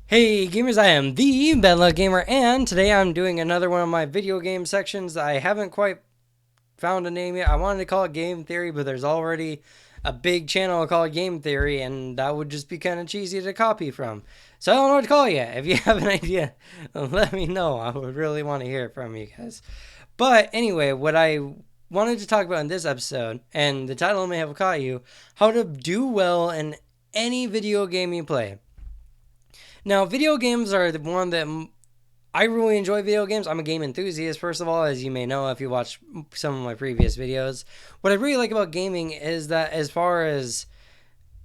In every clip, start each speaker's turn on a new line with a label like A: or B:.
A: Hey gamers, I am the Bedluck Gamer, and today I'm doing another one of my video game sections. I haven't quite found a name yet. I wanted to call it Game Theory, but there's already a big channel called Game Theory, and that would just be kind of cheesy to copy from. So I don't know what to call it yet. If you have an idea, let me know. I would really want to hear it from you guys. But anyway, what I wanted to talk about in this episode, and the title may have caught you, how to do well in any video game you play. Now, video games are the one that I really enjoy video games. I'm a game enthusiast, first of all, as you may know if you watch some of my previous videos. What I really like about gaming is that as far as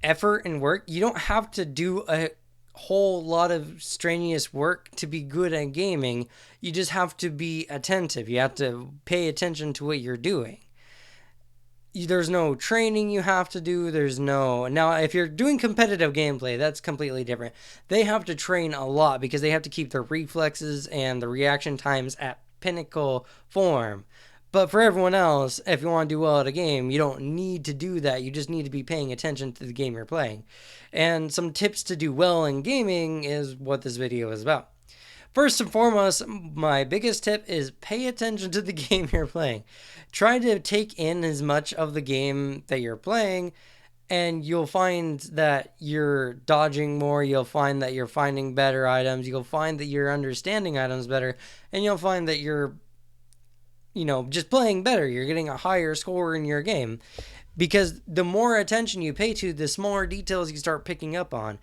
A: effort and work, you don't have to do a whole lot of strenuous work to be good at gaming. You just have to be attentive. You have to pay attention to what you're doing. There's no training you have to do. There's no. Now, if you're doing competitive gameplay, that's completely different. They have to train a lot because they have to keep their reflexes and the reaction times at pinnacle form. But for everyone else, if you want to do well at a game, you don't need to do that. You just need to be paying attention to the game you're playing. And some tips to do well in gaming is what this video is about. First and foremost, my biggest tip is pay attention to the game you're playing. Try to take in as much of the game that you're playing, and you'll find that you're dodging more. You'll find that you're finding better items. You'll find that you're understanding items better, and you'll find that you're, just playing better. You're getting a higher score in your game. Because the more attention you pay to, the smaller details you start picking up on.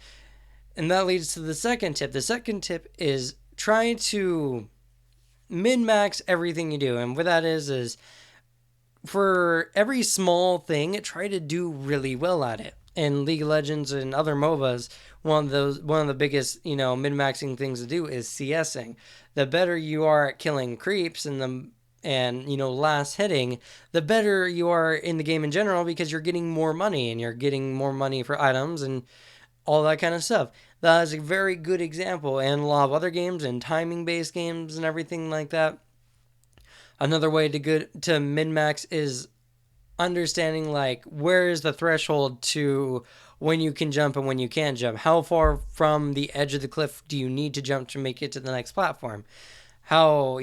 A: And that leads to the second tip. The second tip is try to min-max everything you do. And what that is for every small thing, try to do really well at it. In League of Legends and other MOBAs, one of the biggest, min-maxing things to do is CSing. The better you are at killing creeps and last hitting, the better you are in the game in general because you're getting more money and you're getting more money for items and all that kind of stuff. That is a very good example, and a lot of other games and timing-based games and everything like that. Another way to min-max is understanding like where is the threshold to when you can jump and when you can't jump. How far from the edge of the cliff do you need to jump to make it to the next platform? How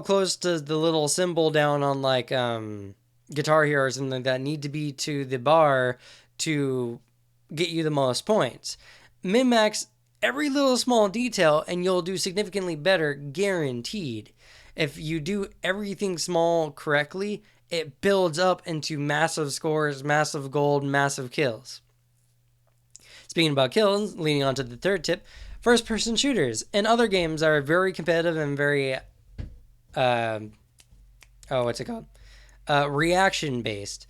A: close does the little symbol down on like Guitar Hero or something like that need to be to the bar to get you the most points? Min-max every little small detail and you'll do significantly better, guaranteed. If you do everything small correctly, it builds up into massive scores, massive gold, massive kills. Speaking about kills, leading on to the third tip, first-person shooters and other games are very competitive and very, reaction-based.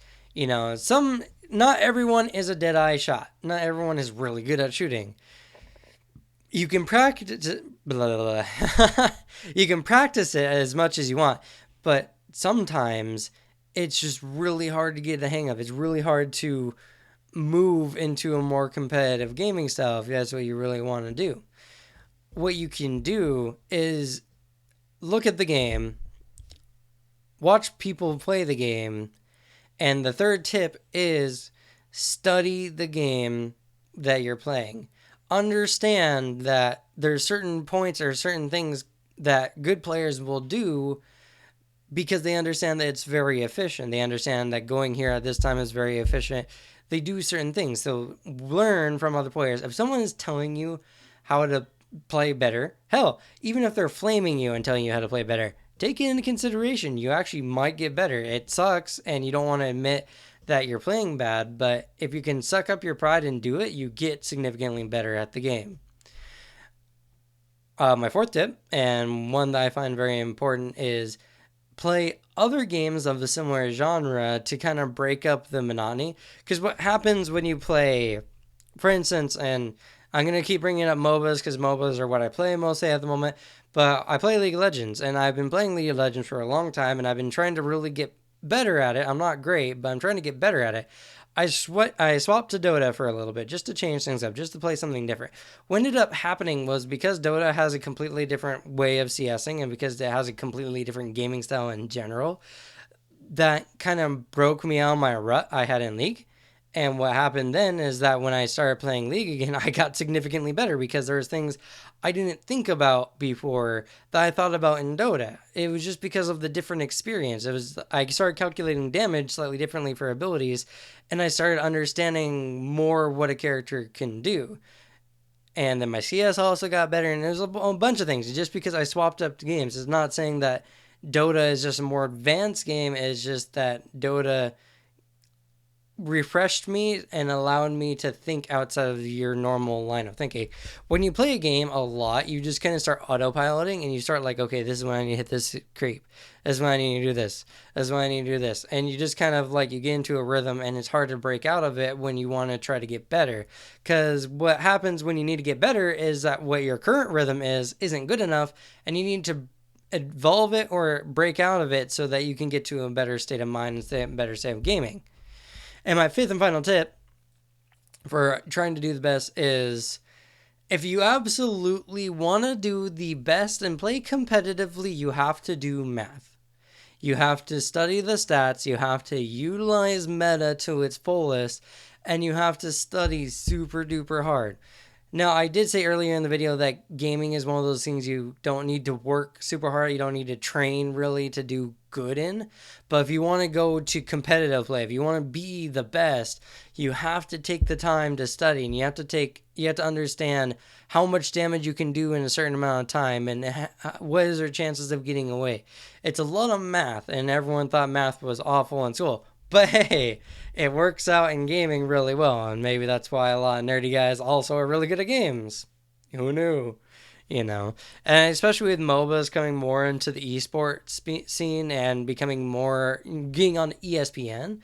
A: Not everyone is a dead-eye shot. Not everyone is really good at shooting. You can practice it, you can practice it as much as you want, but sometimes it's just really hard to get the hang of. It's really hard to move into a more competitive gaming style if that's what you really want to do. What you can do is look at the game, watch people play the game, and the third tip is study the game that you're playing. Understand that there's certain points or certain things that good players will do because they understand that it's very efficient. They understand that going here at this time is very efficient. They do certain things. So learn from other players. If someone is telling you how to play better, hell, even if they're flaming you and telling you how to play better, take it into consideration. You actually might get better. It sucks and you don't want to admit that you're playing bad, but if you can suck up your pride and do it, you get significantly better at the game. My fourth tip, and one that I find very important, is play other games of the similar genre to kind of break up the monotony. Because what happens when you play, for instance, and I'm going to keep bringing up MOBAs because MOBAs are what I play mostly at the moment, but I play League of Legends, and I've been playing League of Legends for a long time, and I've been trying to really get better at it. I'm not great, but I'm trying to get better at it. I swapped to Dota for a little bit just to change things up, just to play something different. What ended up happening was because Dota has a completely different way of CSing and because it has a completely different gaming style in general, that kind of broke me out of my rut I had in League. And what happened then is that when I started playing League again, I got significantly better because there was things I didn't think about before that I thought about in Dota. It was just because of the different experience. It was I started calculating damage slightly differently for abilities, and I started understanding more what a character can do. And then my CS also got better, and there's a bunch of things. Just because I swapped up the games, it's not saying that Dota is just a more advanced game. It's just that Dota refreshed me and allowed me to think outside of your normal line of thinking. When you play a game a lot, you just kind of start autopiloting and you start like, okay, this is when I need to hit this creep. This is when I need to do this. This is when I need to do this. And you just kind of like, you get into a rhythm and it's hard to break out of it when you want to try to get better. Because what happens when you need to get better is that what your current rhythm isn't good enough and you need to evolve it or break out of it so that you can get to a better state of mind and a better state of gaming. And my fifth and final tip for trying to do the best is if you absolutely want to do the best and play competitively, you have to do math. You have to study the stats, you have to utilize meta to its fullest, and you have to study super duper hard. Now, I did say earlier in the video that gaming is one of those things you don't need to work super hard. You don't need to train really to do good in. But if you want to go to competitive play, if you want to be the best, you have to take the time to study, and you have to understand how much damage you can do in a certain amount of time and what is their chances of getting away. It's a lot of math, and everyone thought math was awful in school. But hey, it works out in gaming really well, and maybe that's why a lot of nerdy guys also are really good at games. Who knew? You know, and especially with MOBAs coming more into the esports scene and becoming more, being on ESPN,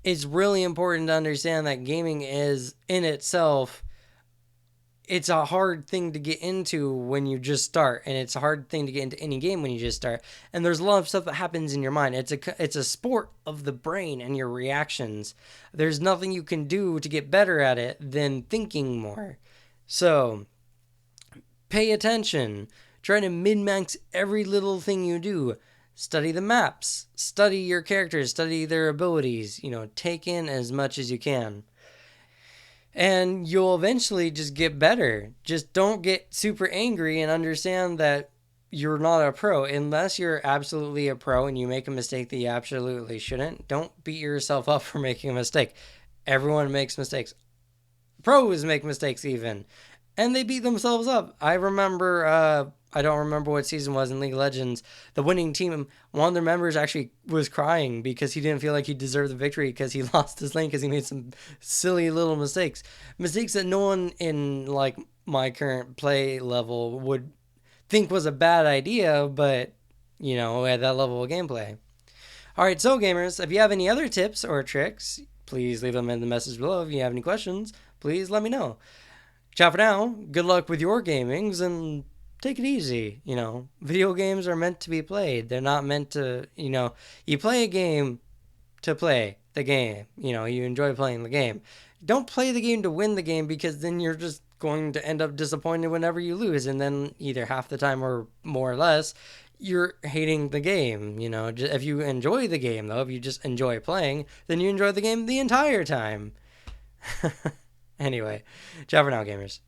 A: it's really important to understand that gaming is in itself, it's a hard thing to get into when you just start, and it's a hard thing to get into any game when you just start. And there's a lot of stuff that happens in your mind. It's a sport of the brain and your reactions. There's nothing you can do to get better at it than thinking more. So pay attention. Try to min-max every little thing you do. Study the maps. Study your characters. Study their abilities. Take in as much as you can. And you'll eventually just get better. Just don't get super angry and understand that you're not a pro. Unless you're absolutely a pro and you make a mistake that you absolutely shouldn't, don't beat yourself up for making a mistake. Everyone makes mistakes. Pros make mistakes even. And they beat themselves up. I remember, I don't remember what season it was in League of Legends. The winning team, one of their members actually was crying because he didn't feel like he deserved the victory because he lost his lane because he made some silly little mistakes. Mistakes that no one in like my current play level would think was a bad idea, but at that level of gameplay. Alright, so gamers, if you have any other tips or tricks, please leave them in the message below. If you have any questions, please let me know. Ciao for now. Good luck with your gamings and take it easy. Video games are meant to be played. They're not meant to, you play a game to play the game. You enjoy playing the game. Don't play the game to win the game because then you're just going to end up disappointed whenever you lose. And then either half the time or more or less, you're hating the game. If you enjoy the game, though, if you just enjoy playing, then you enjoy the game the entire time. Anyway, ciao for now, gamers.